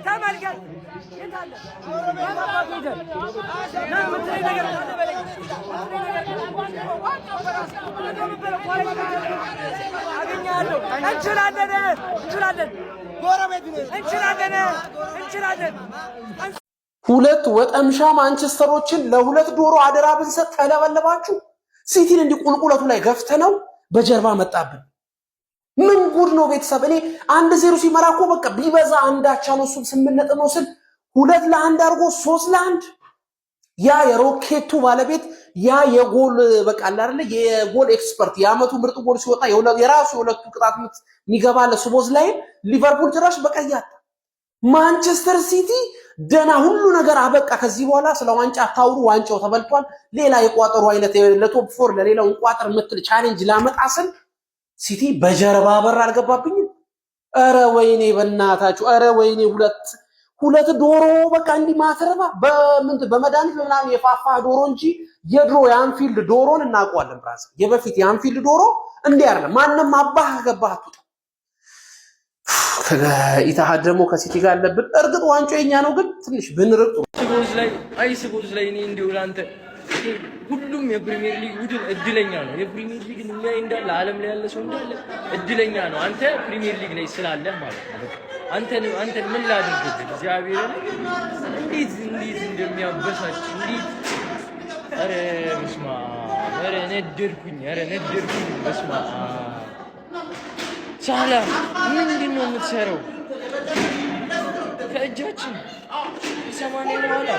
ተመልከት ሁለት ወጠምሻ ማንቸስተሮችን ለሁለት ዶሮ አደራ ብንሰጥ ተለበለባችሁ። ሲቲን እንዲህ ቁልቁለቱ ላይ ገፍተነው በጀርባ መጣብን። ምን ጉድ ነው ቤተሰብ? እኔ 1-0 ሲመራ እኮ በቃ ቢበዛ አንዳቻ ነው እሱ 8 ነጥብ ነው ስል 2-1 አድርጎ 3-1 ያ የሮኬቱ ባለቤት ያ የጎል በቃ አይደለ የጎል ኤክስፐርት የአመቱ ምርጥ ጎል ሲወጣ የራሱ የሁለቱ ቅጣት ምት የሚገባለ ሱቦዝ ላይ ሊቨርፑል ጭራሽ በቀያት ማንቸስተር ሲቲ ደና ሁሉ ነገር አበቃ። ከዚህ በኋላ ስለ ዋንጫ አታውሩ፣ ዋንጫው ተበልቷል። ሌላ የቋጠሩ አይነት ለቶፕ 4 ለሌላው እንቋጠር ምትል ቻሌንጅ ላመጣስን ሲቲ በጀርባ በር አልገባብኝም። አረ ወይኔ በእናታችሁ፣ አረ ወይኔ ሁለት ዶሮ በቃ እንዲህ ማትረባ በመድኃኒት ምናምን የፋፋ ዶሮ እንጂ የድሮ የአንፊልድ ዶሮን እናውቀዋለን። ብራስ የበፊት የአንፊልድ ዶሮ እንዲህ አይደለም። ማንንም አባህ ገባህ አትውጣ። ኢታሃድ ደግሞ ከሲቲ ጋር አለብን። እርግጥ ዋንጫው የኛ ነው፣ ግን ትንሽ ብንርቅ ስጎዝ ላይ እኔ እንደው ላንተ ሁሉም የፕሪሚየር ሊግ ቡድን እድለኛ ነው። የፕሪሚየር ሊግ የሚያይ እንዳለ ዓለም ላይ ያለ ሰው እንዳለ እድለኛ ነው። አንተ ፕሪሚየር ሊግ ላይ ስላለህ ማለት ነው። አንተን ምን ላድርግ? እግዚአብሔር እንዴት እንደሚያበሳጭ እንዴት! ኧረ በስመ አብ! ኧረ ነደድኩኝ! በስመ አብ! ሳላ ምንድን ነው የምትሰራው? ከእጃችን 80 በኋላ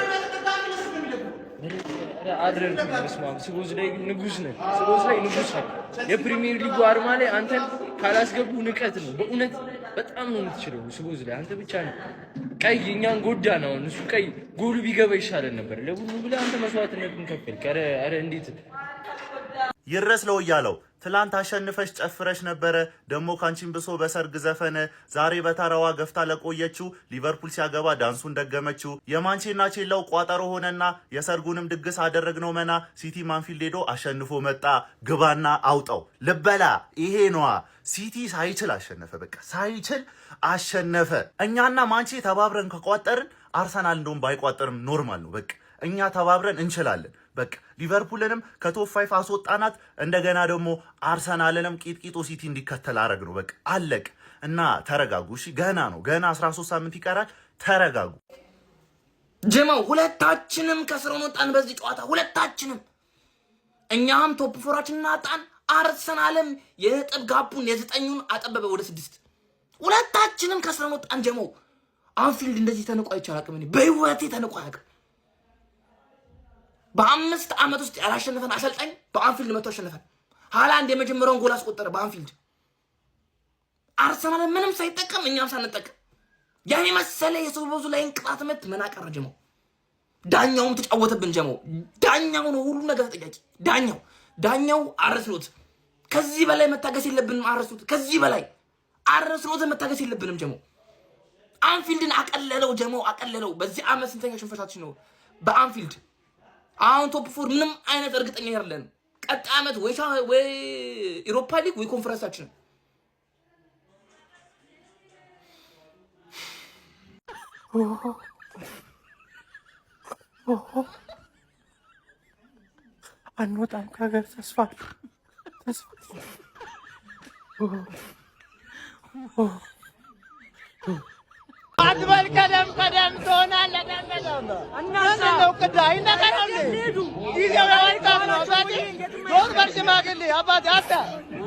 አድረርኩኝ። በስመ አብ! ስጎዝ ላይ ንጉስ ነህ። የፕሪሚየር ሊጉ አርማ ላይ አንተን ካላስገቡ ንቀት ነው። በእውነት በጣም ነው የምትችለው። ስጎዝ ላይ አንተ ብቻ ነው ቀይ እኛን ጎዳ ነው። እሱ ቀይ ጎሉ ቢገባ ይሻለን ነበር። ለሁሉ ብለህ አንተ መስዋዕትነትን ከፈልክ። ኧረ እንዴት ይረስ ነው እያለው ትላንት አሸንፈሽ ጨፍረሽ ነበረ። ደሞ ካንቺን ብሶ በሰርግ ዘፈነ። ዛሬ በተራዋ ገፍታ ለቆየችው ሊቨርፑል ሲያገባ ዳንሱን ደገመችው። የማንቼና ቼላው ቋጠሮ ሆነና የሰርጉንም ድግስ አደረግነው መና። ሲቲ ማንፊልድ ሄዶ አሸንፎ መጣ። ግባና አውጣው ልበላ። ይሄ ነዋ ሲቲ ሳይችል አሸነፈ። በቃ ሳይችል አሸነፈ። እኛና ማንቼ ተባብረን ከቋጠርን አርሰናል እንደውም ባይቋጠርም ኖርማል ነው። በቃ እኛ ተባብረን እንችላለን። በቃ ሊቨርፑልንም ከቶፕ 5 አስወጣናት። እንደገና ደግሞ አርሰናልንም ቂጥቂጦ ሲቲ እንዲከተል አረግ ነው። በቃ አለቅ እና ተረጋጉ። እሺ ገና ነው፣ ገና 13 ሳምንት ይቀራል። ተረጋጉ። ጀማው ሁለታችንም ከስረን ወጣን በዚህ ጨዋታ ሁለታችንም። እኛም ቶፕ 4 አጣን። አርሰናልም የነጥብ ጋፑን የ9ን አጠበበ ወደ 6። ሁለታችንም ከስረን ወጣን። ጀማው አንፊልድ እንደዚህ ተነቋ ይቻላል። እኔ በህይወቴ ተነቋ አያውቅም። በ5 ዓመት ውስጥ ያላሸነፈን አሰልጣኝ በአንፊልድ መቶ አሸነፈን። ሃላንድ የመጀመሪያውን ጎል አስቆጠረ በአንፊልድ። አርሰናል ምንም ሳይጠቀም እኛም ሳንጠቀም ያኔ መሰለ የሶቦዙ ላይ እንቅጣት ምት ምን አቀረጀመው። ዳኛውም ተጫወተብን። ጀመው ዳኛው ነው ሁሉ ነገር ተጠያቂ። ዳኛው አረስሎት ከዚህ በላይ መታገስ የለብንም። ከዚህ በላይ አረስሎት መታገስ የለብንም። ጀመው አንፊልድን አቀለለው። አቀለለው። በዚህ ዓመት ስንተኛ ሽንፈታችን ነው በአንፊልድ? አሁን ቶፕ 4 ምንም አይነት እርግጠኛ አይደለም። ቀጣይ ዓመት ወይ ኢሮፓ ሊግ ወይ ኮንፈረንሳችን አንወጣም ከሀገር ተስፋ አትበል ቀደም ትሆናለህ። እናንተው ቅዳ ይነቀራል። ጊዜው ያልቃም ነው። አባቴ ዶክተር ሽማግሌ አባቴ አታ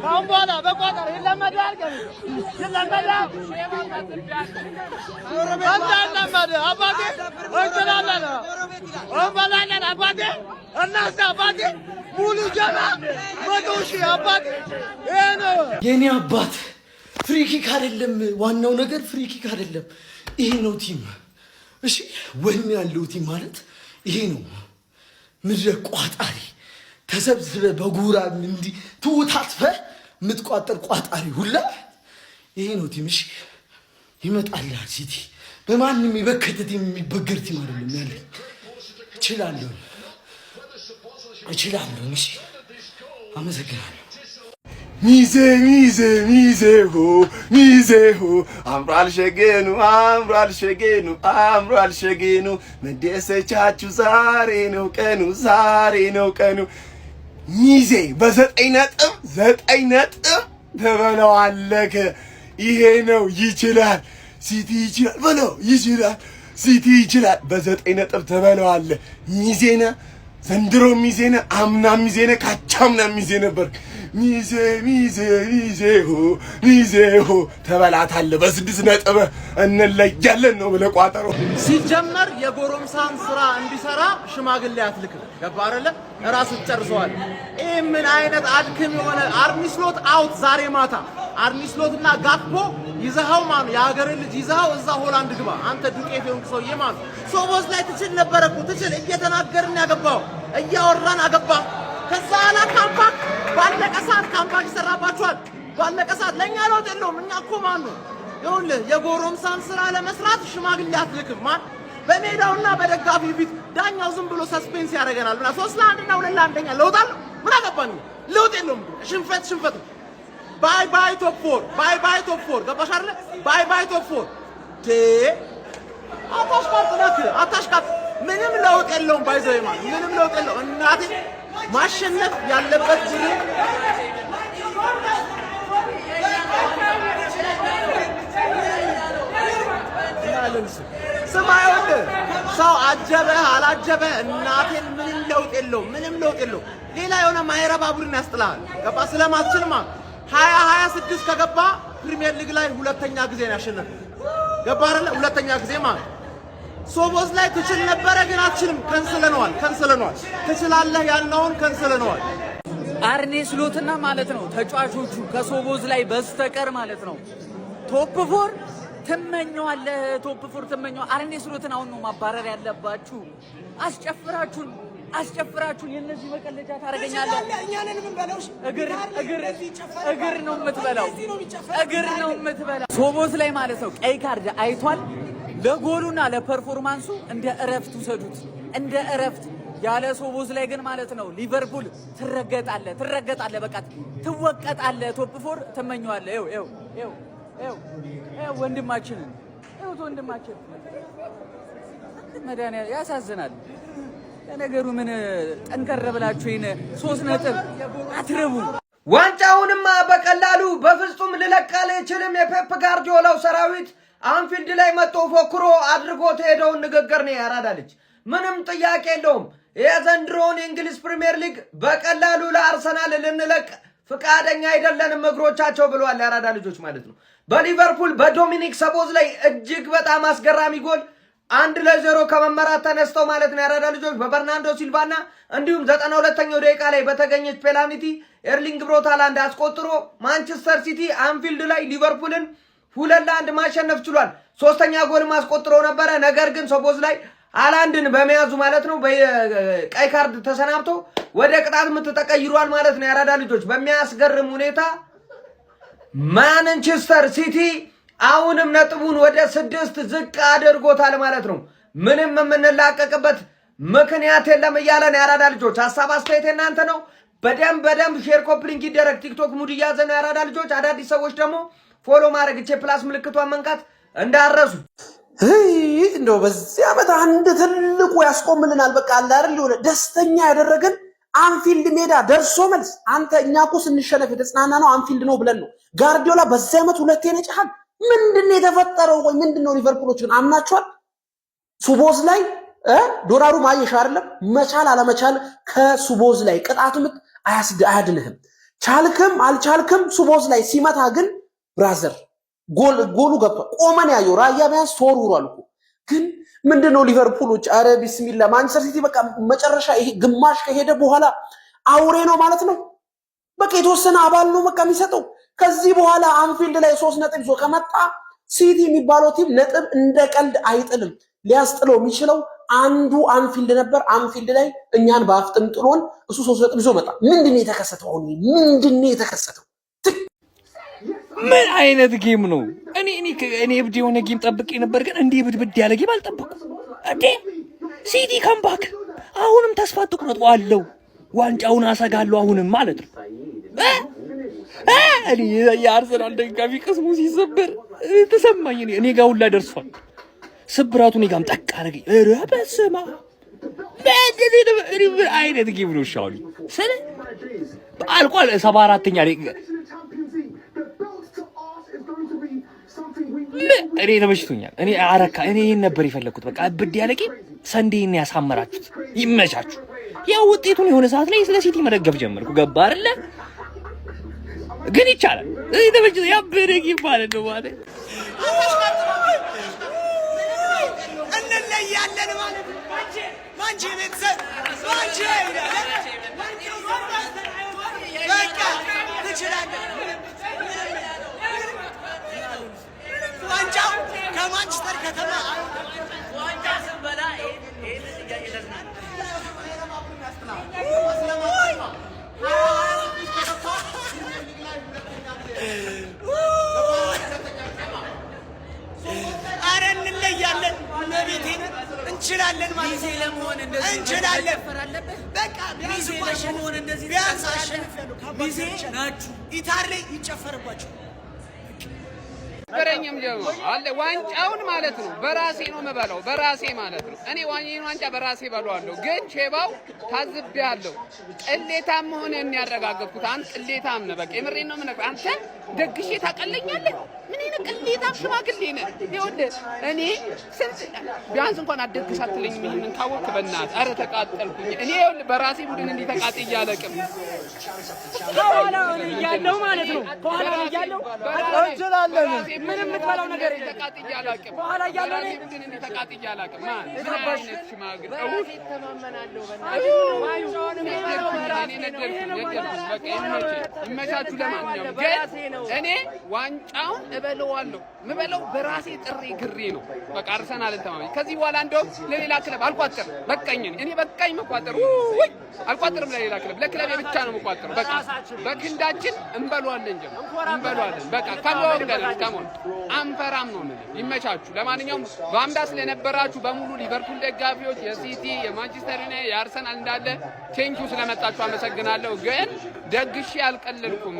ካሁን በኋላ በቋጠር ይለመዳል። አባቴ እንበላለን አባቴ እናንተ አባቴ ሙሉ ጀማ 100 ሺህ አባቴ ይሄ ነው የኔ አባት። ፍሪኪክ አይደለም ዋናው ነገር፣ ፍሪኪክ አይደለም። ይሄ ነው ቲም። እሺ ወኔ ያለው ቲም ማለት ይሄ ነው። ምድረ ቋጣሪ ተሰብስበ በጉራ እንዲ ትውታትፈ ምትቋጠር ቋጣሪ ሁላ ይሄ ነው ቲም። እሺ ይመጣል ሲቲ። በማንም ይበከተ ቲም የሚበገር ቲም አይደለም ያለኝ። እችላለሁ። እሺ አመሰግናለሁ። ሚዜ ሆ አምሯል ሸገኑ መደሰቻችሁ ዛሬ ነው ቀኑ ሚዜ በ9 ነጥብ ተበለዋለከ ይሄ ነው ይችላል ሲቲ ይችላል በለው ይችላል ሲቲ ይችላል በ9 ነጥብ ተበለዋለ ሚዜና ዘንድሮ ሚዜና አምና ሚዜና ካቻምና ሚዜ ነበር ሚዜ ሆ ተበላታለ በ6 ነጥብ እንለያለን ነው ብለህ ቋጠሮ ሲጀመር የጎረምሳን ስራ እንዲሰራ ሽማግሌ አትልክም። ገባ አይደለ? ራስህ ጨርሰዋል። ይሄ ምን አይነት አድክም የሆነ አርኒስሎት አውት ዛሬ ማታ አርኒስሎትና ጋክፖ ይዘኸው ማኑ የሀገር ልጅ ይዘኸው እዛ ሆላንድ ግባ። አንተ ዱቄት የሆንክ ሰውዬ ማኑ ሶቦዝ ላይ ትችል ነበረ እኮ ትችል እየተናገርን ያገባው እያወራን አገባ። ከዛ አላ ካምፓክ ባለቀ ሰዓት ካምፓክ ይሰራባችኋል። ባለቀ ሰዓት ለኛ ለውጥ የለውም። እኛ እኮ ማኑ ይኸውልህ የጎረምሳን ስራ ለመስራት ሽማግሌ አትልክም። ማን በሜዳውና በደጋፊ ፊት ዳኛው ዝም ብሎ ሰስፔንስ ያደርገናል። ምና 3-1 እና 2-1 ለውጥ አለው። ምን አገባን? ለውጥ የለውም። ሽንፈት ነው። ባይ ቶፕ 4 ገባሽ አይደለ? ባይ ቶፕ 4 አታሽቃጥ ምንም ለውጥ የለውም። ባይዘው ማለት ምንም ለውጥ የለውም። እናቴ ማሸነፍ ያለበት ቡድን ስማይወድ ሰው አጀበ አላጀበ እናቴን ምንም ለውጥ የለውም። ሌላ የሆነ ማይረባ ቡድን ያስጥላል። ገባ ስለማትችልማ 2026 ከገባ ፕሪሚየር ሊግ ላይ ሁለተኛ ጊዜ ነው ያሸነፈ። ገባ አይደለ? ሁለተኛ ጊዜ ማለት ሶቦዝ ላይ ትችል ነበረ ግን አትችልም። ከንስለነዋል። ትችላለህ ያልነውን ከንስለነዋል። አርኔ ስሎትና ማለት ነው ተጫዋቾቹ ከሶቦዝ ላይ በስተቀር ማለት ነው ቶፕ 4 ትመኘዋለህ። ቶፕ 4 ትመኘዋለህ። አርኔ ስሎትን አሁን ነው ማባረር ያለባችሁ። አስጨፍራችሁን የነዚህ መቀለጃ ታረጋኛለህ። እግር ነው የምትበላው። ሶቦዝ ላይ ማለት ነው ቀይ ካርድ አይቷል። ለጎሉና ለፐርፎርማንሱ እንደ እረፍት ውሰዱት፣ እንደ እረፍት። ያለ ሶቦዝ ላይ ግን ማለት ነው ሊቨርፑል ትረገጣለህ፣ በቃ ትወቀጣለህ። ቶፕ 4 ትመኘዋለህ። ይኸው ወንድማችንን መድኃኒዓለም ያሳዝናል። ለነገሩ ምን ጠንከር ብላችሁ 3 ነጥብ አትረቡ። ዋንጫውንማ በቀላሉ በፍጹም ልለቅ አልችልም። የፔፕ ጋርዲዮላው ሰራዊት አንፊልድ ላይ መጥቶ ፎክሮ አድርጎት ሄደውን ንግግር ነው ያራዳ ልጅ። ምንም ጥያቄ የለውም። የዘንድሮውን የእንግሊዝ ፕሪሚየር ሊግ በቀላሉ ለአርሰናል ልንለቅ ፍቃደኛ አይደለንም እግሮቻቸው ብለዋል ያራዳ ልጆች ማለት ነው። በሊቨርፑል በዶሚኒክ ሰቦዝ ላይ እጅግ በጣም አስገራሚ ጎል 1-0 ከመመራት ተነስተው ማለት ነው ያራዳ ልጆች በበርናንዶ ሲልቫና እንዲሁም 92ኛው ደቂቃ ላይ በተገኘች ፔናልቲ ኤርሊንግ ብሮት ሃላንድ አስቆጥሮ ማንቸስተር ሲቲ አንፊልድ ላይ ሊቨርፑልን 2-1 ማሸነፍ ችሏል። ሶስተኛ ጎልም አስቆጥሮ ነበረ። ነገር ግን ሰቦዝ ላይ ሃላንድን በመያዙ ማለት ነው በቀይ ካርድ ተሰናብቶ ወደ ቅጣት ምት ተቀይሯል ማለት ነው ያራዳ ልጆች። በሚያስገርም ሁኔታ ማንቸስተር ሲቲ አሁንም ነጥቡን ወደ 6 ዝቅ አድርጎታል ማለት ነው። ምንም የምንላቀቅበት ምክንያት የለም እያለን ያራዳ ልጆች። ሐሳብ አስተያየት እናንተ ነው። በደንብ ሼር ኮፕሊንክ ይደረግ። ቲክቶክ ሙድ እያዘነ ያራዳ ልጆች። አዳዲስ ሰዎች ደግሞ ፎሎ ማድረግ እቺ ፕላስ ምልክቷን መንካት እንዳረሱ። እንደው በዚህ ዓመት አንድ ትልቁ ያስቆምልናል። በቃ አለ አይደል የሆነ ደስተኛ ያደረገን አንፊልድ ሜዳ ደርሶ መልስ። አንተ እኛ እኮ ስንሸነፍ የተጽናና ነው አንፊልድ ነው ብለን ነው። ጋርዲዮላ በዚህ ዓመት 2 ነጭሃል። ምንድነው የተፈጠረው? ወይ ምንድነው? ሊቨርፑሎች ግን አምናቸዋል። ሱቦዝ ላይ ዶላሩ ማየሽ አይደለም መቻል አለመቻል ከሱቦዝ ላይ ቅጣቱ ምት አያድንህም። ቻልክም አልቻልክም ሱቦዝ ላይ ሲመታ ግን ብራዘር ጎሉ ገብቷል። ቆመን ያየው ራያ ቢያንስ ተወርውሯል እኮ። ግን ምንድነው ሊቨርፑሎች? አረ ቢስሚላ ማንቸስተር ሲቲ በቃ መጨረሻ ይሄ ግማሽ ከሄደ በኋላ አውሬ ነው ማለት ነው። በቃ የተወሰነ አባል ነው በቃ የሚሰጠው። ከዚህ በኋላ አንፊልድ ላይ 3 ነጥብ ይዞ ከመጣ ሲቲ የሚባለው ቲም ነጥብ እንደ ቀልድ አይጥልም። ሊያስጥለው የሚችለው አንዱ አንፊልድ ነበር። አንፊልድ ላይ እኛን በአፍጥም ጥሎን እሱ 3 ነጥብ ይዞ መጣ። ምንድነው የተከሰተው? ምንድነው የተከሰተው? ምን አይነት ጌም ነው? እኔ እብድ የሆነ ጌም ጠብቄ ነበር፣ ግን እንዲህ ብድብድ ያለ ጌም አልጠበኩም። እንዴ ሲቲ ካምባክ አሁንም ተስፋ አትቁረጡ አለው። ዋንጫውን አሰጋለሁ አሁንም ማለት ነው። እኔ የአርሰናል ደጋፊ ቅስሙ ሲሰበር ተሰማኝ። እኔ ጋር ሁላ ደርሷል ስብራቱ። እኔ ጋርም ጠቅ አደረገኝ። ኧረ በስመ አብ ምን አይነት ጌም ነው? ሻውሊ ስለ አልቋል። 74ኛ እኔ ተመችቶኛል። እኔ አረካ እኔ ይሄን ነበር የፈለኩት። በቃ ብድ ያለ ጌም ሰንዴን ያሳመራችሁት። ይመቻችሁ። ያው ውጤቱን የሆነ ሰዓት ላይ ስለ ሲቲ መደገፍ ጀመርኩ። ገባ አይደለ? ግን ይቻላል። እኔ ተመችቶኛል። ያበደ ጌም ማለት ነው ማለት እንለያለን ማለት ማንቺ ቤተሰብ ማንቺ በቃ ትችላለህ። ዋንጫው ከማንቸስተር ከተማ ዋንጫ ስንበላ አረ እንለያለን። ለቤቴን እንችላለን ማለት ለመሆን እንደዚህ እንችላለን። በቃ ቢያንስ ለመሆን እንደዚህ ቢያንስ አሸንፈሉ ሚዜ ናችሁ። ኢታር ላይ ይጨፈርባችሁ በረኛም ጀማ አለ ዋንጫውን ማለት ነው። በራሴ ነው የምበላው በራሴ ማለት ነው። እኔ ዋንጫ በራሴ በላዋለሁ። ግን ቼባው ታዝቤያለሁ። ቅሌታም መሆንህን ያረጋገጥኩት አንተ ቅሌታም ነህ። በቃ የምሬን ነው የምነግርህ። አንተ ደግሼ ታቀለኛለህ። ምን አይነት ቅሌታም ሽማግሌ ነህ? ይኸውልህ እኔ ስንት ቢያንስ እንኳን አትደግስ አትለኝም። ይሄንን ካወቅህ በእናትህ ኧረ ተቃጠልኩኝ። እኔ ይኸውልህ በራሴ ቡድን እንዲህ ተቃጥዬ አላውቅም። ከኋላ እያለሁ ማለት ነው። ከኋላ እያለሁ እንችላለን። ምንም የምትበላው ነገር የለም። ተቃጥዬ አላውቅም። ከኋላ እያለሁ በራሴ ቡድን እንዲህ ተቃጥዬ አላውቅም። ማን ምን አይነት ሽማግሌ ተማመናለሁ። ይመቻችሁ። ለማንኛውም ግን እኔ ዋንጫውን እበለዋለሁ። ምበለው በራሴ ጥሪ ግሬ ነው። በቃ አርሰናልን ተማመኝ። ከዚህ በኋላ እንደውም ለሌላ ክለብ አልቋጥርም። በቃኝ እኔ በቃኝ መቋጠር ወይ አልቋጥርም። ለሌላ ክለብ ለክለቤ ብቻ ነው መቋጠር። በቃ በክንዳችን እንበለዋለን እንጂ እንበለዋለን። በቃ ከሞግደል ከሞን አንፈራም ነው ማለት። ይመቻችሁ። ለማንኛውም ባምዳ ስለነበራችሁ በሙሉ ሊቨርፑል ደጋፊዎች፣ የሲቲ፣ የማንቸስተር ዩናይትድ፣ የአርሰናል እንዳለ ቴንኪው ስለመጣችሁ አመሰግናለሁ። ግን ደግሼ አልቀለልኩም።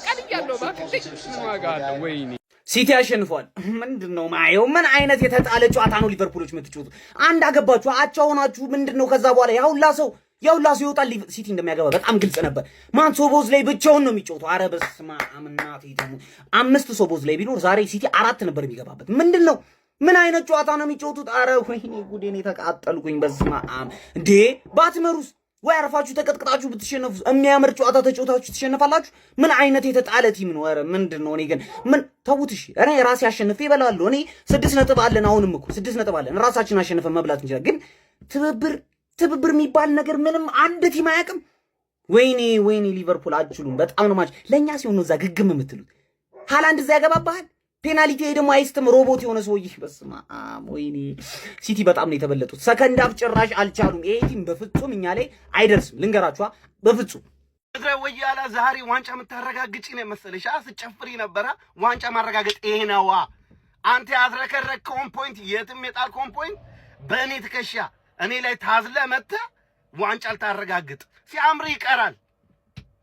ቀልያለሁ። ባክሽ ምን ዋጋ አለው? ወይኔ ሲቲ አሸንፏል። ምንድነው ማየው? ምን አይነት የተጣለ ጨዋታ ነው ሊቨርፑሎች የምትጫወቱት? አንድ አገባችሁ፣ አቻ ሆናችሁ። ምንድነው ከዛ በኋላ ያውላ ሰው ይወጣል። ሲቲ እንደሚያገባ በጣም ግልጽ ነበር። ማን ሶቦዝ ላይ ብቻውን ነው የሚጫወተው። አረ በስመ አብ እናቴ ደግሞ 5 ሶቦዝ ላይ ቢኖር ዛሬ ሲቲ 4 ነበር የሚገባበት። ምንድነው? ምን አይነት ጨዋታ ነው የሚጫወቱት? አረ ወይኔ ጉዴን የተቃጠልኩኝ። በስመ አብ እንዴ! ባትመሩስ ወይ አርፋችሁ ተቀጥቅጣችሁ ብትሸነፉ የሚያምር ጨዋታ ተጫውታችሁ ትሸነፋላችሁ። ምን አይነት የተጣለ ቲም ነው? አረ ምንድነው? እኔ ግን ምን ተውት። እሺ እኔ ራሴ አሸንፌ እበላለሁ። እኔ 6 ነጥብ አለን። አሁንም እኮ 6 ነጥብ አለን። ራሳችን አሸንፈን መብላት እንችላለን። ግን ትብብር የሚባል ነገር ምንም አንድ ቲም አያውቅም። ወይኔ ሊቨርፑል አትችሉም። በጣም ነው ማለት ለኛ ሲሆን ነው እዛ ግግም የምትሉት። ሃላንድ እዛ ያገባባሃል ፔናልቲ ደግሞ አይስትም ሮቦት የሆነ ሰውዬ። በስመ አብ ወይኔ ሲቲ በጣም ነው የተበለጡት። ሰከንድ አፍ ጭራሽ አልቻሉም። ይሄ ቲም በፍጹም እኛ ላይ አይደርስም። ልንገራችኋ በፍጹም ወያላ ዛሬ ዋንጫ የምታረጋግጪ ነው መሰለሽ? ስጨፍሪ ነበረ። ዋንጫ ማረጋገጥ ይሄ ነዋ። አንተ ያዝረከረከውን ፖይንት የትም የጣልከውን ፖይንት በእኔ ትከሻ እኔ ላይ ታዝለ መጥተህ ዋንጫ ልታረጋግጥ ሲያምር ይቀራል።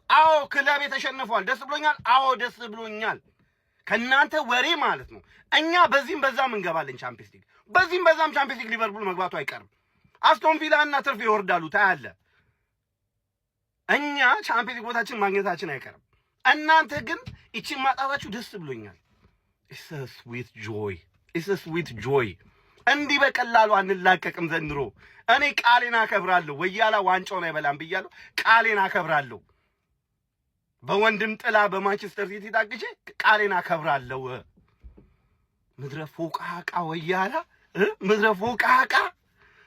አዎ ክለቤ ተሸንፏል። ደስ ብሎኛል። አዎ ደስ ብሎኛል። ከናንተ ወሬ ማለት ነው። እኛ በዚህም በዛም እንገባለን ቻምፒየንስ ሊግ። በዚህም በዛም ቻምፒየንስ ሊግ ሊቨርፑል መግባቱ አይቀርም። አስቶን ቪላ እና ትርፍ ይወርዳሉ ታያለ። እኛ ቻምፒየንስ ሊግ ቦታችን ማግኘታችን አይቀርም። እናንተ ግን እቺን ማጣታችሁ ደስ ብሎኛል። ኢትስ አ ስዊት ጆይ። እንዲህ በቀላሉ አንላቀቅም ዘንድሮ። እኔ ቃሌን አከብራለሁ። ወያላ ዋንጫውን አይበላም ብያለሁ። ቃሌን አከብራለሁ። በወንድም ጥላ በማንቸስተር ሲቲ ታግቼ ቃሌን አከብራለሁ። ምድረ ፎቃቃ ወያላ፣ ምድረ ፎቃቃ፣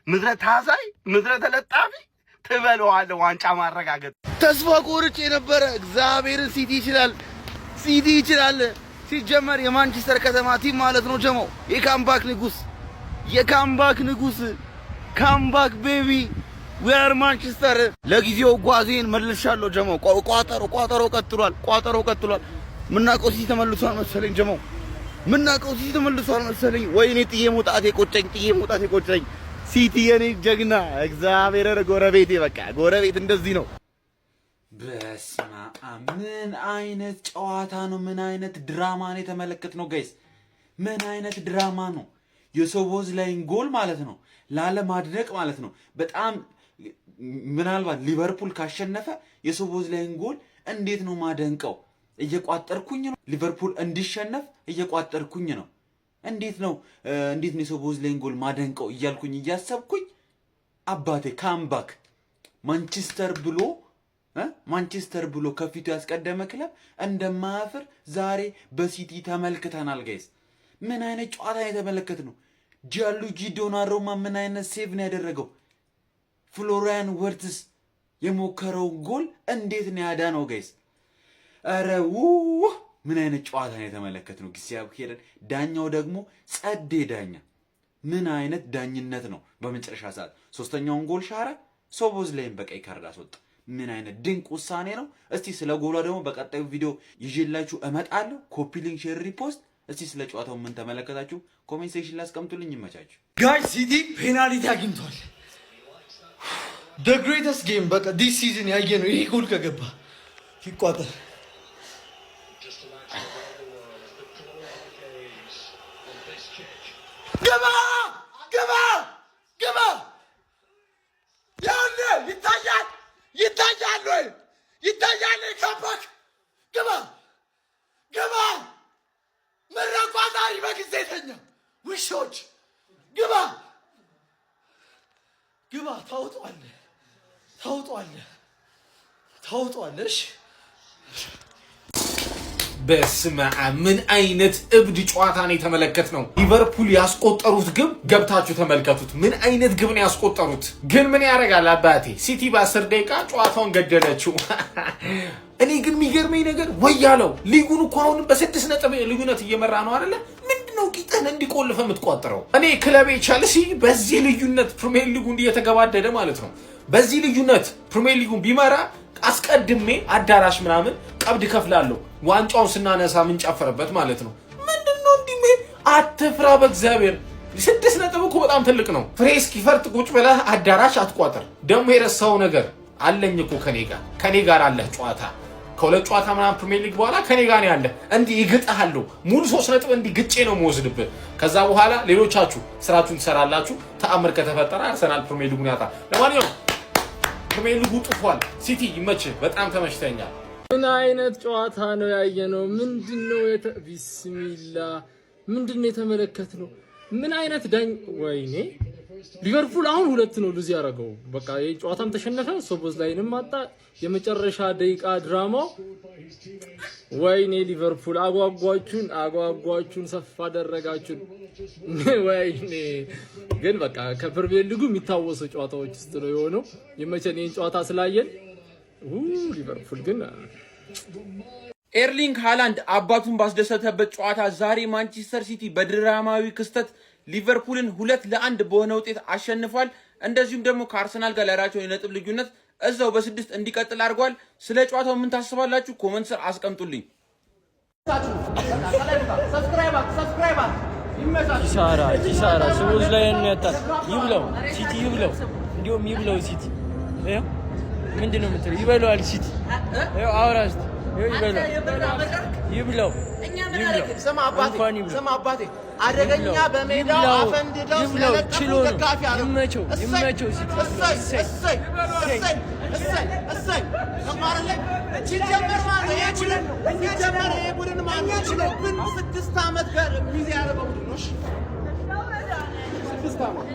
ምድረ ታዛይ፣ ምድረ ተለጣፊ ትበለዋለህ። ዋንጫ ማረጋገጥ ተስፋ ቆርጬ ነበረ። እግዚአብሔርን ሲቲ ይችላል። ሲጀመር የማንቸስተር ከተማ ቲም ማለት ነው ጀማው። የካምባክ ንጉስ ካምባክ ቤቢ ዌር ማንቸስተር። ለጊዜው ጓዜን መልሻለሁ ጀማው። ቋጠሮ ቀጥሏል። ምናውቀው ሲቲ ተመልሷል መሰለኝ ጀማው። ወይኔ ጥዬ መውጣቴ ቆጨኝ። ሲቲ የኔ ጀግና እግዚአብሔር ጎረቤቴ። በቃ ጎረቤት እንደዚህ ነው። በስማ ምን አይነት ጨዋታ ነው? ምን አይነት ድራማ ነው የተመለከትነው ጋይስ? ምን አይነት ድራማ ነው? የሶቦዝ ላይን ጎል ማለት ነው ላለማድነቅ ማለት ነው። በጣም ምናልባት ሊቨርፑል ካሸነፈ የሶቦዝ ላይን ጎል እንዴት ነው ማደንቀው? እየቋጠርኩኝ ነው። ሊቨርፑል እንዲሸነፍ እየቋጠርኩኝ ነው። እንዴት ነው የሶቦዝ ላይን ጎል ማደንቀው እያልኩኝ እያሰብኩኝ አባቴ ካምባክ ማንቸስተር ብሎ ከፊቱ ያስቀደመ ክለብ እንደማያፍር ዛሬ በሲቲ ተመልክተናል ጋይስ። ምን አይነት ጨዋታ የተመለከት ነው? ጂያንሉጂ ዶናሩማ ምን አይነት ሴቭ ነው ያደረገው? ፍሎሪያን ወርትስ የሞከረው ጎል እንዴት ነው ያዳነው ጋይስ? አረ ምን አይነት ጨዋታ ነው የተመለከት ነው? እግዚአብሔርን ዳኛው ደግሞ ጸዴ ዳኛ። ምን አይነት ዳኝነት ነው! በመጨረሻ ሰዓት ሶስተኛውን ጎል ሻረ። ሶቦዝ ላይም በቀይ ካርድ አስወጣ። ምን አይነት ድንቅ ውሳኔ ነው! እስቲ ስለ ጎሏ ደግሞ በቀጣዩ ቪዲዮ ይዤላችሁ እመጣለሁ። ኮፒ ሊንክ፣ ሼር፣ ሪፖስት። እስቲ ስለ ጨዋታው ምን ተመለከታችሁ? ኮሜንት ሴክሽን ላይ አስቀምጡልኝ። ይመቻችሁ ጋይስ። ሲቲ ፔናልቲ አግኝቷል። the greatest game በቃ this season ያየነው ይሄ ጎል ከገባ ይቋጠር። ገባ ያለ ይታያል ካምባክ ገባ መራቋጣሪ በጊዜ ተኛ ውሾች ግባ ታውጧለሽ። በስመ አብ ምን አይነት እብድ ጨዋታ ነው የተመለከትነው። ሊቨርፑል ያስቆጠሩት ግብ ገብታችሁ ተመልከቱት። ምን አይነት ግብ ነው ያስቆጠሩት? ግን ምን ያደርጋል አባቴ ሲቲ በ10 ደቂቃ ጨዋታውን ገደለችው። እኔ ግን የሚገርመኝ ነገር ወያለው ሊጉን እኮ አሁን በ6 ነጥብ ልዩነት እየመራ ነው አይደለ? ምንድነው ቂጥህን እንዲቆልፈ የምትቆጥረው? እኔ ክለቤ ቸልሲ በዚህ ልዩነት ፕሪሚየር ሊጉን እየተገባደደ ማለት ነው። በዚህ ልዩነት ፕሪሚየር ሊጉን ቢመራ አስቀድሜ አዳራሽ ምናምን ቀብድ ከፍላለሁ። ዋንጫውን ስናነሳ ምን ጨፈረበት ማለት ነው። ምንድነው እንዲህ? አትፍራ በእግዚአብሔር። 6 ነጥብ እኮ በጣም ትልቅ ነው። ፍሬስ ኪፈርት ቁጭ ብለህ አዳራሽ አትቋጥር። ደግሞ የረሳው ነገር አለኝ እኮ ከኔ ጋር አለህ ጨዋታ ከሁለት ጨዋታ ምናምን ፕሪሚየር ሊግ በኋላ ከኔ ጋር ነው ያለ። እንዲህ ይግጣሃለሁ ሙሉ 3 ነጥብ እንዲህ ግጬ ነው የምወስድብህ። ከዛ በኋላ ሌሎቻችሁ ስራችሁን ትሰራላችሁ። ተአምር ከተፈጠረ አርሰናል ፕሪሚየር ሊጉን ያጣ። ለማንኛውም ፕሪሚየር ሊጉ ጥፏል። ሲቲ ይመችህ። በጣም ተመችተኛል። ምን አይነት ጨዋታ ነው ያየነው? ምንድነው ቢስሚላ ምንድነው የተመለከትነው? ምን አይነት ወይኔ ሊቨርፑል አሁን 2 ነው ሉዝ ያደረገው። በቃ የጨዋታም ተሸነፈ። ሶቦዝ ላይንም ማጣ። የመጨረሻ ደቂቃ ድራማው ወይኔ ሊቨርፑል አጓጓችሁን ሰፋ አደረጋችሁን። ወይኔ ግን በቃ ከፕሪሚየር ሊጉ የሚታወሱ ጨዋታዎች ውስጥ ነው የሆነው። የመቸን ይሄን ጨዋታ ስላየን ሊቨርፑል ግን ኤርሊንግ ሃላንድ አባቱን ባስደሰተበት ጨዋታ ዛሬ ማንቸስተር ሲቲ በድራማዊ ክስተት ሊቨርፑልን 2-1 በሆነ ውጤት አሸንፏል። እንደዚሁም ደግሞ ከአርሰናል ጋር ያላቸው የነጥብ ልዩነት እዛው በ6 እንዲቀጥል አድርጓል። ስለ ጨዋታው ምን ታስባላችሁ? ኮሜንት ስር አስቀምጡልኝ። ኪሳራ ሶቦዝ ላይ ነው ያጣት። ይብለው ሲቲ ይብለው፣ እንዲሁም ይብለው ሲቲ። ምንድነው የምትለው? ይበለዋል ሲቲ። አውራስት ይብለው። ስማ አባቴ አደገኛ በሜዳው አፈንድደው ስለለጠፉ ደጋፊ አለው። ይመቸው ሲቲ። እሰይ ሲጀመር ማለት ይሄ ቡድን ማለት ነው 6 ዓመት ጋር ሚዜ ያደረገው ቡድን ነው። 6 ዓመት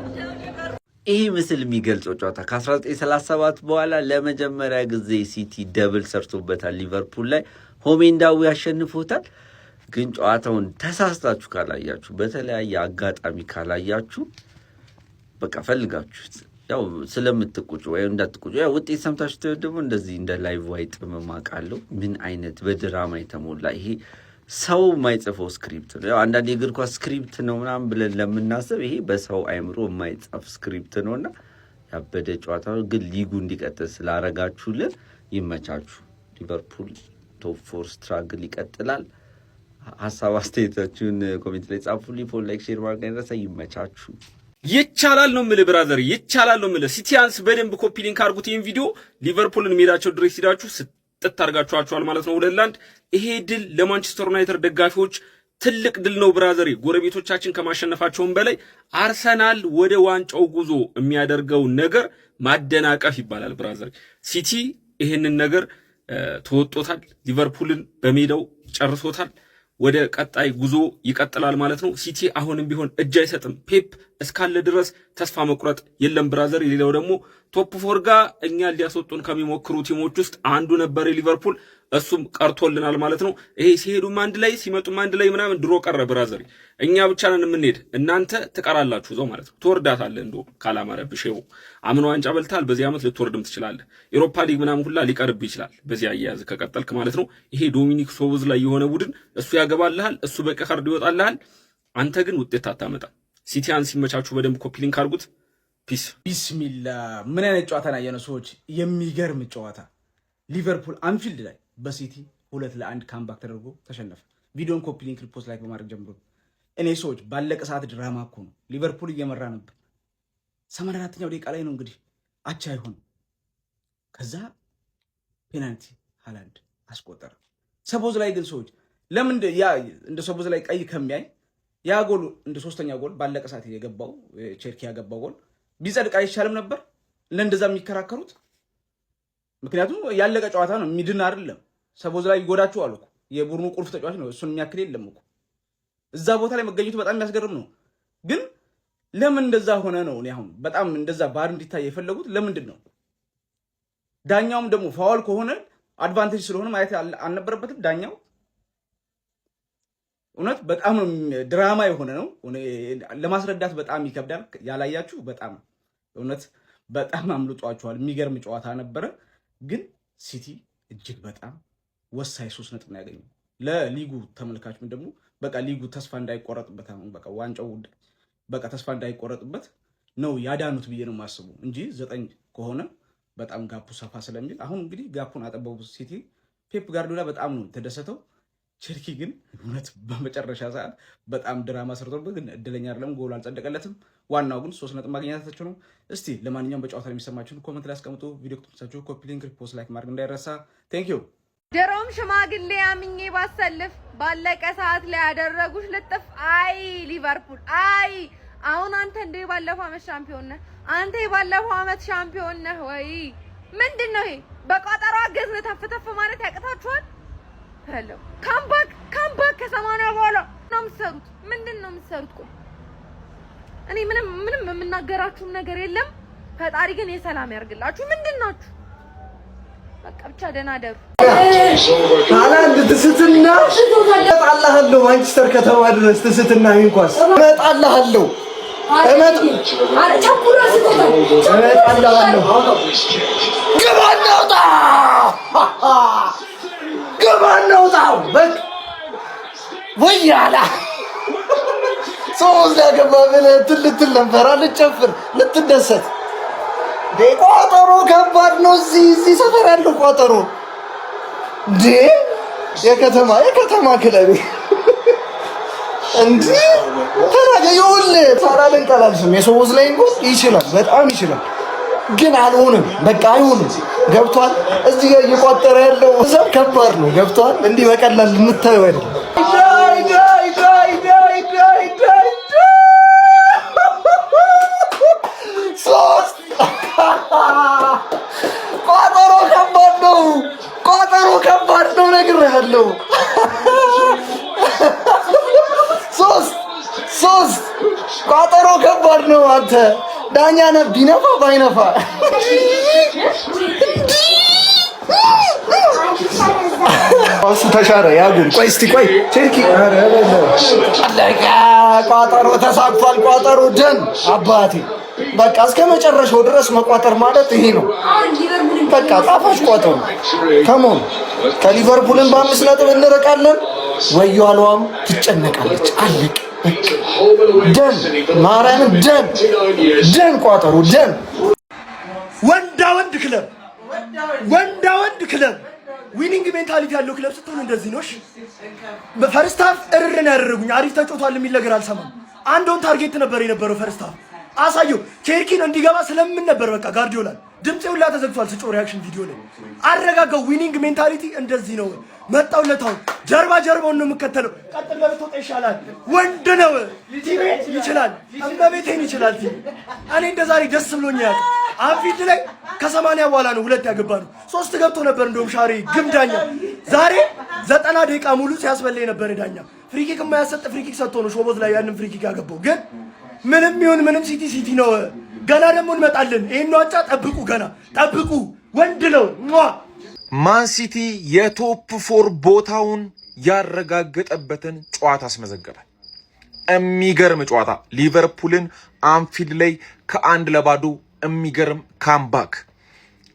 ይህ ምስል የሚገልጸው ጨዋታ ከ1937 በኋላ ለመጀመሪያ ጊዜ ሲቲ ደብል ሰርቶበታል። ሊቨርፑል ላይ ሆሜንዳዊ ያሸንፎታል። ግን ጨዋታውን ተሳስታችሁ ካላያችሁ፣ በተለያየ አጋጣሚ ካላያችሁ በቃ ፈልጋችሁት ያው ስለምትቁጩ ወይ እንዳትቁጩ ያው ውጤት ሰምታችሁ ደግሞ እንደዚህ እንደ ላይቭ አይጥምም አውቃለሁ። ምን አይነት በድራማ የተሞላ ይሄ ሰው የማይጽፈው ስክሪፕት ነው። ያው አንዳንድ የእግር ኳስ ስክሪፕት ነው ምናምን ብለን ለምናስብ ይሄ በሰው አይምሮ የማይጻፍ ስክሪፕት ነውና ያበደ ጨዋታ ነው። ግን ሊጉ እንዲቀጥል ስላረጋችሁልን ይመቻችሁ። ሊቨርፑል ቶፕ 4 ስትራግል ይቀጥላል። ሀሳብ አስተያየታችሁን ኮሜንት ላይ ጻፉልኝ። ፎሎ፣ ላይክ፣ ሼር ማድረግ አይረሳ። ይመቻችሁ። ይቻላል ነው የምልህ ብራዘር፣ ይቻላል ነው የምልህ። ሲቲያንስ በደንብ ኮፒ ሊንክ አድርጉት ይሄን ቪዲዮ። ሊቨርፑልን ሜዳቸው ድረስ ሄዳችሁ ስጥት አድርጋችኋል ማለት ነው 2-1። ይሄ ድል ለማንቸስተር ዩናይትድ ደጋፊዎች ትልቅ ድል ነው ብራዘር። ጎረቤቶቻችን ከማሸነፋቸውም በላይ አርሰናል ወደ ዋንጫው ጉዞ የሚያደርገው ነገር ማደናቀፍ ይባላል ብራዘር። ሲቲ ይሄንን ነገር ተወጦታል፣ ሊቨርፑልን በሜዳው ጨርሶታል። ወደ ቀጣይ ጉዞ ይቀጥላል ማለት ነው። ሲቲ አሁንም ቢሆን እጅ አይሰጥም። ፔፕ እስካለ ድረስ ተስፋ መቁረጥ የለም ብራዘር። ሌላው ደግሞ ቶፕ ፎር ጋር እኛ ሊያስወጡን ከሚሞክሩ ቲሞች ውስጥ አንዱ ነበር ሊቨርፑል፣ እሱም ቀርቶልናል ማለት ነው። ይሄ ሲሄዱም አንድ ላይ ሲመጡም አንድ ላይ ምናምን ድሮ ቀረ ብራዘር። እኛ ብቻ ነን የምንሄድ፣ እናንተ ትቀራላችሁ እዛው ማለት ነው። ትወርዳታለህ እንደው ካላማረብሽ። ይኸው አምና ዋንጫ በልታል፣ በዚህ ዓመት ልትወርድም ትችላለህ። ኤሮፓ ሊግ ምናምን ሁላ ሊቀርብ ይችላል በዚህ አያያዝ ከቀጠልክ ማለት ነው። ይሄ ዶሚኒክ ሶቦዝ ላይ የሆነ ቡድን እሱ ያገባልሃል፣ እሱ በቀይ ካርድ ይወጣልሃል፣ አንተ ግን ውጤት አታመጣም። ሲቲያን ሲመቻችሁ በደንብ ኮፒ ሊንክ አድርጉት። ፒስ ቢስሚላ። ምን አይነት ጨዋታ ነው ያየነው ሰዎች? የሚገርም ጨዋታ። ሊቨርፑል አንፊልድ ላይ በሲቲ 2-1 ካምባክ ተደርጎ ተሸነፈ። ቪዲዮን ኮፒ ሊንክ ሪፖስት ላይ በማድረግ ጀምሮ እኔ ሰዎች ባለቀ ሰዓት ድራማ እኮ ነው። ሊቨርፑል እየመራ ነበር። 84ኛው ደቂቃ ላይ ነው እንግዲህ አቻ አይሆንም። ከዛ ፔናልቲ ሃላንድ አስቆጠረ። ሰቦዝ ላይ ግን ሰዎች ለምን ያ እንደ ሰቦዝ ላይ ቀይ ከሚያይ ያ ጎል እንደ ሶስተኛ ጎል ባለቀ ሰዓት የገባው ቼርኪ ያገባው ጎል ቢጸድቅ አይቻልም ነበር? ለእንደዛ የሚከራከሩት ምክንያቱም ያለቀ ጨዋታ ነው፣ የሚድን አይደለም። ሰቦዝ ላይ ይጎዳችሁ አሉ እኮ የቡድኑ ቁልፍ ተጫዋች ነው። እሱን የሚያክል የለም እኮ እዛ ቦታ ላይ መገኘቱ በጣም የሚያስገርም ነው። ግን ለምን እንደዛ ሆነ ነው? እኔ አሁን በጣም እንደዛ ባር እንዲታይ የፈለጉት ለምንድን ነው? ዳኛውም ደግሞ ፋውል ከሆነ አድቫንቴጅ ስለሆነ ማየት አልነበረበትም ዳኛው። እውነት በጣም ድራማ የሆነ ነው። ለማስረዳት በጣም ይከብዳል። ያላያችሁ በጣም እውነት በጣም አምልጧችኋል። የሚገርም ጨዋታ ነበረ። ግን ሲቲ እጅግ በጣም ወሳኝ 3 ነጥብ ነው ያገኘው። ለሊጉ ተመልካችም ደግሞ በቃ ሊጉ ተስፋ እንዳይቆረጥበት አሁን በቃ ዋንጫው በቃ ተስፋ እንዳይቆረጥበት ነው ያዳኑት ብዬ ነው የማስበው እንጂ 9 ከሆነ በጣም ጋፑ ሰፋ ስለሚል አሁን እንግዲህ ጋፑን አጠበቡ ሲቲ። ፔፕ ጋርዲዮላ በጣም ነው ተደሰተው። ቸርኪ ግን እውነት በመጨረሻ ሰዓት በጣም ድራማ ሰርቶበት ግን እድለኛ አይደለም፣ ጎል አልጸደቀለትም። ዋናው ግን 3 ነጥብ ማግኘታቸው ነው። እስቲ ለማንኛውም በጨዋታ የሚሰማችሁን ኮሜንት ላይ አስቀምጡ። ቪዲዮ ከተመቻችሁ ኮፒ ሊንክ፣ ሪፖስት፣ ላይክ ማድረግ እንዳይረሳ። ቴንክ ዩ። ድሮም ሽማግሌ አምኜ ባሰልፍ ባለቀ ሰዓት ላይ ያደረጉሽ ልጥፍ። አይ ሊቨርፑል፣ አይ አሁን አንተ እንደ ባለፈው አመት ሻምፒዮን ነህ። አንተ የባለፈው አመት ሻምፒዮን ነህ ወይ? ምንድነው ይሄ? በቋጠሮ አገዝነ ተፍተፍ ማለት ያቅታችኋል? ሄሎ ካምባክ ከ80 በኋላ ነው የምትሰሩት። ምንድን ነው የምትሰሩት? ቆይ እኔ ምንም የምናገራችሁም ነገር የለም። ፈጣሪ ግን የሰላም ያርግላችሁ። ምንድን ናችሁ? በቃ ብቻ ደህና ደሩ። ሃላንድ ትስትና እመጣልሃለሁ፣ ማንቸስተር ከተማ ድረስ ትስትና እንኳን እመጣልሃለሁ፣ እመጣልሃለሁ። ግባ እናውጣው። በቃ ወያላ ሶስት ለገባ ብለህ ልትል ነበር፣ ልትጨፍር ልትደሰት። ቋጠሮ ከባድ ነው። እዚህ ሰፈር ያለው ቋጠሮ እንዴ! የከተማ ክለብ እንዴ! ተናገ ይውል ሳራልን ቀላልስም የሰውዝ ላይ እንኳን ይችላል፣ በጣም ይችላል። ግን አልሆንም፣ በቃ አይሆንም። ገብቷል? እዚህ ጋር እየቋጠረ ያለው እዛው ከባድ ነው። ገብቷል? እንዲህ በቀላል የምታየው አይደለም። ቋጠሮ ከባድ ነው፣ ቋጠሮ ከባድ ነው ነግሬሃለሁ። ሶስት ቋጠሮ ከባድ ነው። አንተ ዳኛ ነህ፣ ቢነፋ ባይነፋ እሱ ተሻረ ያጉል። ቆይ እስቲ ቆይ ቸርኪ አለቀ። ቋጠሮ ተሳክቷል። ቋጠሮ ደን አባቴ በቃ እስከ መጨረሻው ድረስ መቋጠር ማለት ይሄ ነው። በቃ ጣፋጭ ቋጠሮ ከሞን ከሊቨርፑልን በ5 ነጥብ እንርቃለን። ወያሏም ትጨነቃለች። አለቀ። ደን ማርያምን ደን ቋጠሮ ደን። ወንዳ ወንድ ክለብ ዊኒንግ ሜንታሊቲ ያለው ክለብ ስትሆን እንደዚህ ነው። እሺ በፈርስት ሃፍ እርርን ያደረጉኝ አሪፍ ተጫውቷል የሚል ነገር አልሰማም። አንድ ኦን ታርጌት ነበር የነበረው ፈርስት ሃፍ። አሳየው። ኬርኪን እንዲገባ ስለምን ነበር በቃ ጋርዲዮላ ድምጼ ሁላ ተዘግቷል። ስጮ ሪአክሽን ቪዲዮ ላይ አረጋጋው። ዊኒንግ ሜንታሊቲ እንደዚህ ነው። መጣውለታው ጀርባውን ነው የምከተለው። ቀጥል ለብትወጣ ይሻላል። ወንድ ነው ቲሜት ይችላል። እመቤቴን ይችላል። እኔ እንደዛሬ ደስ ብሎኛል። አንፊልድ ላይ ከ80 በኋላ ነው 2 ያገባነው። 3 ገብቶ ነበር እንደውም ሻሪ ግምዳኛ። ዛሬ 90 ደቂቃ ሙሉ ሲያስበለኝ ነበር ዳኛ። ፍሪኪክ የማያሰጥ ፍሪኪክ ሰጥቶ ነው ሾቦዝ ላይ ያንን ፍሪኪክ ያገባው። ግን ምንም ይሁን ምንም ሲቲ ነው። ገና ደግሞ እንመጣለን። ይሄን ዋንጫ ጠብቁ፣ ገና ጠብቁ። ወንድ ነው። ማን ሲቲ የቶፕ 4 ቦታውን ያረጋገጠበትን ጨዋታ አስመዘገበ። የሚገርም ጨዋታ ሊቨርፑልን አንፊልድ ላይ ከ1-0 የሚገርም ካምባክ።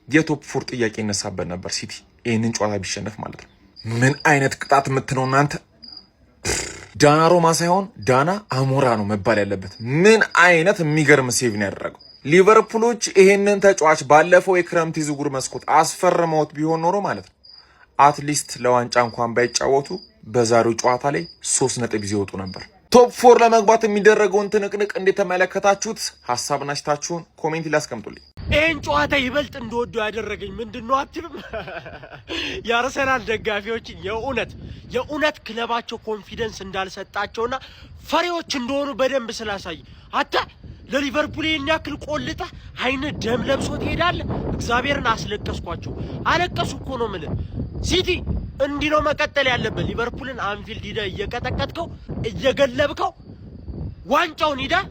የቶፕ 4 ጥያቄ ይነሳበት ነበር ሲቲ ይህንን ጨዋታ ቢሸነፍ ማለት ነው። ምን አይነት ቅጣት የምትነው እናንተ? ዳና ሮማ ሳይሆን ዳና አሞራ ነው መባል ያለበት። ምን አይነት የሚገርም ሴቭ ነው ያደረገው። ሊቨርፑሎች ይሄንን ተጫዋች ባለፈው የክረምት ዝውውር መስኮት አስፈርመውት ቢሆን ኖሮ ማለት ነው አትሊስት ለዋንጫ እንኳን ባይጫወቱ በዛሬው ጨዋታ ላይ 3 ነጥብ ይዘው ይወጡ ነበር። ቶፕ 4 ለመግባት የሚደረገውን ትንቅንቅ እንዴት ተመለከታችሁት? ሐሳብና አስተያየታችሁን ኮሜንት ላይ አስቀምጡልኝ። ይሄን ጨዋታ ይበልጥ እንደወደው ያደረገኝ ምንድነው አትልም? የአርሰናል ደጋፊዎችን የእውነት ክለባቸው ኮንፊደንስ እንዳልሰጣቸውና ፈሪዎች እንደሆኑ በደንብ ስላሳይ አታ ለሊቨርፑል ይሄን ያክል ቆልጣ አይነ ደም ለብሶ ትሄዳለህ። እግዚአብሔርን አስለቀስኳቸው። አለቀሱ እኮ ነው የምልህ። ሲቲ እንዲህ ነው መቀጠል ያለበት። ሊቨርፑልን አንፊልድ ሂደህ እየቀጠቀጥከው እየገለብከው ዋንጫውን ሂደህ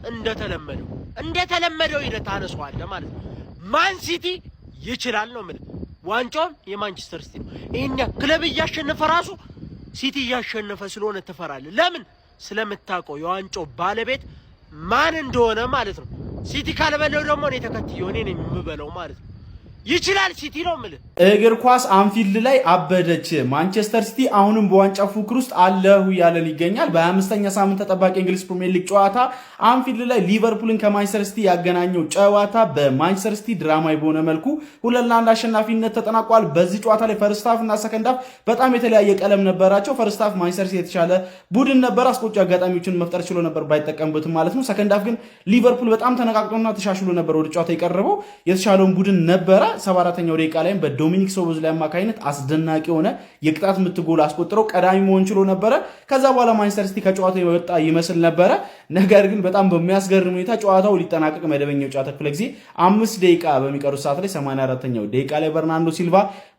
እንደተለመደው ሂደህ ታነሳዋለህ ማለት ነው። ማን ሲቲ ይችላል ነው የምልህ። ዋንጫውን የማንቸስተር ሲቲ ነው። ይሄን ክለብ እያሸነፈ ራሱ ሲቲ እያሸነፈ ስለሆነ ትፈራለህ። ለምን? ስለምታውቀው የዋንጫው ባለቤት ማን እንደሆነ ማለት ነው። ሲቲ ካልበለው ደግሞ እኔ ተከትዬው እኔ ነኝ የምበለው ማለት ነው። ይችላል ሲቲ ነው የምልህ። እግር ኳስ አንፊልድ ላይ አበደች። ማንቸስተር ሲቲ አሁንም በዋንጫ ፉክክር ውስጥ አለሁ እያለን ይገኛል። በ25ኛ ሳምንት ተጠባቂ እንግሊዝ ፕሪሚየር ሊግ ጨዋታ አንፊልድ ላይ ሊቨርፑልን ከማንቸስተር ሲቲ ያገናኘው ጨዋታ በማንቸስተር ሲቲ ድራማዊ በሆነ መልኩ 2-1 አሸናፊነት ተጠናቋል። በዚህ ጨዋታ ላይ ፈርስት ሃፍ እና ሰከንድ ሃፍ በጣም የተለያየ ቀለም ነበራቸው። ፈርስት ሃፍ ማንቸስተር ሲቲ የተሻለ ቡድን ነበር፣ አስቆጪ አጋጣሚዎችን መፍጠር ችሎ ነበር ባይጠቀምበትም ማለት ነው። ሰከንድ ሃፍ ግን ሊቨርፑል በጣም ተነቃቅቶና ተሻሽሎ ነበር ወደ ጨዋታ የቀረበው። የተሻለውን ቡድን ነበረ። 74ኛው ደቂቃ ላይ በዶሚኒክ ሶቦዝ ላይ አማካይነት አስደናቂ የሆነ የቅጣት ምት ጎል አስቆጥረው ቀዳሚ መሆን ችሎ ነበረ። ከዛ በኋላ ማንቸስተር ሲቲ ከጨዋታው የወጣ ይመስል ነበረ። ነገር ግን በጣም በሚያስገርም ሁኔታ ጨዋታው ሊጠናቀቅ መደበኛው ጨዋታ ክፍለ ጊዜ 5 ደቂቃ በሚቀሩት ሰዓት ላይ 84ኛው ደቂቃ ላይ በርናንዶ ሲልቫ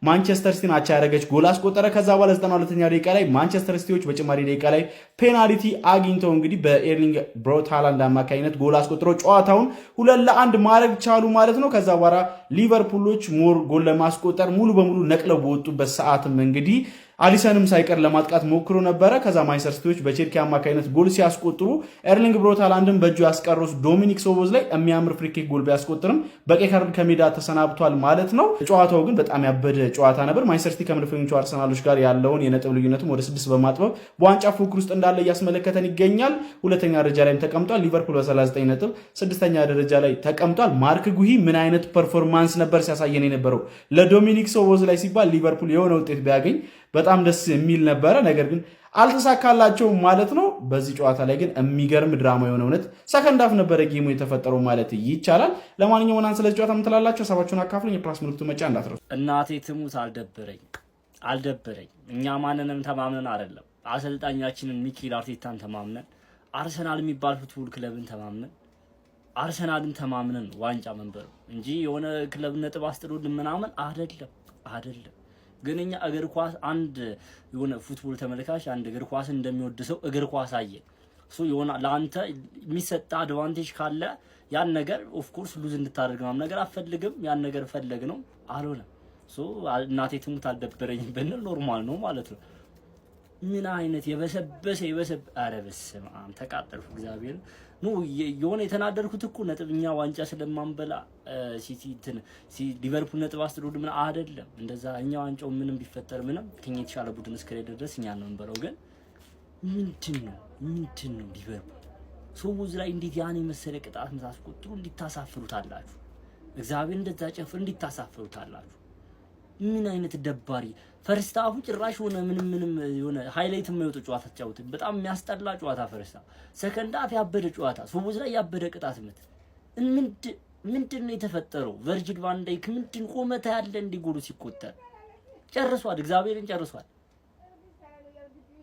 ማንቸስተር ሲቲን አቻ ያደረገች ጎል አስቆጠረ። ከዛ በኋላ 92ኛው ደቂቃ ላይ ማንቸስተር ሲቲዎች በጭማሪ ደቂቃ ላይ ፔናልቲ አግኝተው እንግዲህ በኤርሊንግ ብራውት ሃላንድ አማካይነት ጎል አስቆጥረው ጨዋታውን 2-1 ማድረግ ቻሉ ማለት ነው። ከዛ በኋላ ሊቨርፑሎች ሞር ጎል ለማስቆጠር ሙሉ በሙሉ ነቅለው በወጡበት ሰዓትም እንግዲህ አሊሰንም ሳይቀር ለማጥቃት ሞክሮ ነበረ። ከዛ ማንቸስተር ሲቲዎች በቼልሲ አማካይነት ጎል ሲያስቆጥሩ ኤርሊንግ ብራውት ሃላንድን በእጁ ያስቀሩት ዶሚኒክ ሶቦዝ ላይ የሚያምር ፍሪኪክ ጎል ቢያስቆጥርም በቀይ ካርድ ከሜዳ ተሰናብቷል ማለት ነው። ጨዋታው ግን በጣም ያበደ ጨዋታ ነበር። ማንቸስተር ሲቲ ከመድፈኞቹ አርሰናሎች ጋር ያለውን የነጥብ ልዩነትም ወደ 6 በማጥበብ በዋንጫ ፉክክር ውስጥ እንዳለ እያስመለከተን ይገኛል። ሁለተኛ ደረጃ ላይም ተቀምጧል። ሊቨርፑል በ39 ነጥብ 6ኛ ደረጃ ላይ ተቀምጧል። ማርክ ጉሂ ምን አይነት ፐርፎርማንስ ነበር ሲያሳየን የነበረው ለዶሚኒክ ሶቦዝ ላይ ሲባል ሊቨርፑል የሆነ ውጤት ቢያገኝ በጣም ደስ የሚል ነበረ። ነገር ግን አልተሳካላቸውም ማለት ነው። በዚህ ጨዋታ ላይ ግን የሚገርም ድራማ የሆነ እውነት ሰከንድ ሃፍ ነበረ ጌሙ የተፈጠረው ማለት ይቻላል። ለማንኛውም እናንተ ስለዚህ ጨዋታ ምን ትላላችሁ? ሀሳባችሁን አካፍሉኝ። የፕላስ ምልክቱ መጫ እንዳትረሱ። እናቴ ትሙት አልደበረኝ። እኛ ማንንም ተማምነን አይደለም፣ አሰልጣኛችንን ሚኬል አርቴታን ተማምነን፣ አርሰናል የሚባል ፉትቦል ክለብን ተማምነን፣ አርሰናልን ተማምነን ዋንጫ መንበሩ እንጂ የሆነ ክለብ ነጥብ አስጥሎልን ምናምን አይደለም። ግን እኛ እግር ኳስ አንድ የሆነ ፉትቦል ተመልካች አንድ እግር ኳስ እንደሚወድ ሰው እግር ኳስ አየ የሆነ ለአንተ የሚሰጥ አድቫንቴጅ ካለ ያን ነገር ኦፍ ኮርስ ሉዝ እንድታደርግ ምናምን ነገር አፈልግም። ያን ነገር ፈለግ ነው አልሆነም። እናቴ ትሙት አልደበረኝም ብንል ኖርማል ነው ማለት ነው። ምን አይነት የበሰበሰ ኧረ በስመ አብ ተቃጠልኩ። እግዚአብሔር ነው የሆነ የተናደርኩት እኮ ነጥብኛ ዋንጫ ስለማንበላ ሲቲ ሊቨርፑል ነጥብ አስጥሎድ ምን አይደለም እንደዛ። እኛ ዋንጫው ምንም ቢፈጠር ምንም ከኛ የተሻለ ቡድን እስከሌለ ድረስ እኛ ነው እንበለው። ግን ምንድነው ሊቨርፑል ሶቦዝ ላይ እንዴት ያን የመሰለ ቅጣት ምታስቆጥሩ እንዲታሳፍሩታላችሁ? እግዚአብሔር እንደዛ ጨፍር እንዲታሳፍሩታላችሁ? ምን አይነት ደባሪ ፈርስት ሃፉ ጭራሽ ሆነ ምንም የሆነ ሃይላይት የማይወጡ ጨዋታ ተጫውተን በጣም የሚያስጠላ ጨዋታ ፈርስት ሃፍ። ሰከንድ ሃፍ ያበደ ጨዋታ ሶቦዝ ላይ ያበደ ቅጣት ምት ምንድን ነው የተፈጠረው? ቨርጂል ቫን ዳይክ ምንድን ቆመታ ያለ እንዲጎሉ ሲቆጠር ጨርሷል። እግዚአብሔርን ጨርሷል።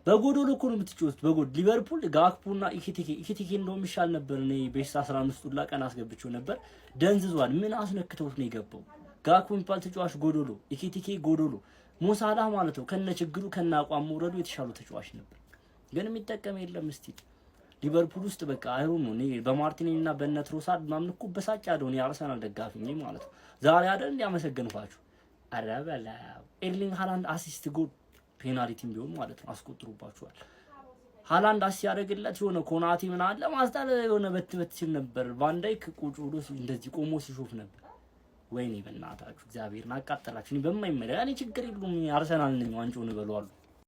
በጎዶሎ እኮ ነው የምትጫወቱት። በጎድ ሊቨርፑል ጋክፖና ኢኬቲኬ እንደውም ይሻል ነበር። እኔ በኤክስ 15 ሁላ ቀን አስገብቼው ነበር። ደንዝዟል። ምን አስነክተውት ነው የገባው? ጋክፖ የሚባል ተጫዋች ጎዶሎ፣ ኢኬቲኬ ጎዶሎ፣ ሞሳላህ ማለት ነው ከነ ችግሩ ከነ አቋም መውረዱ የተሻሉ ተጫዋች ነበር፣ ግን የሚጠቀም የለም። እስቲ ሊቨርፑል ውስጥ በቃ አይሆን ነው። እኔ በማርቲኔሊና በነትሮሳርድ ምናምን እኮ በሳጫለሁ። እኔ አርሰናል ደጋፊ ነኝ ማለት ነው። ዛሬ አይደል እንዲያመሰገንኳችሁ። አረ በላ ኤርሊንግ ሃላንድ አሲስት ጎል ፔናልቲም ቢሆን ማለት ነው አስቆጥሩባችኋል። ሃላንድ አሲስት ያደርግለት የሆነ ኮናቴ ምን አለ ማስጣል የሆነ በት ሲል ነበር። ቫን ዳይክ ቁጭ ብሎ እንደዚህ ቆሞ ሲሾፍ ነበር። ወይኔ በእናታችሁ እግዚአብሔርን አቃጠላችሁ። እኔ በማይመለያ እኔ ችግር የለውም አርሰናል ነኝ ዋንጫውን እበለዋለሁ።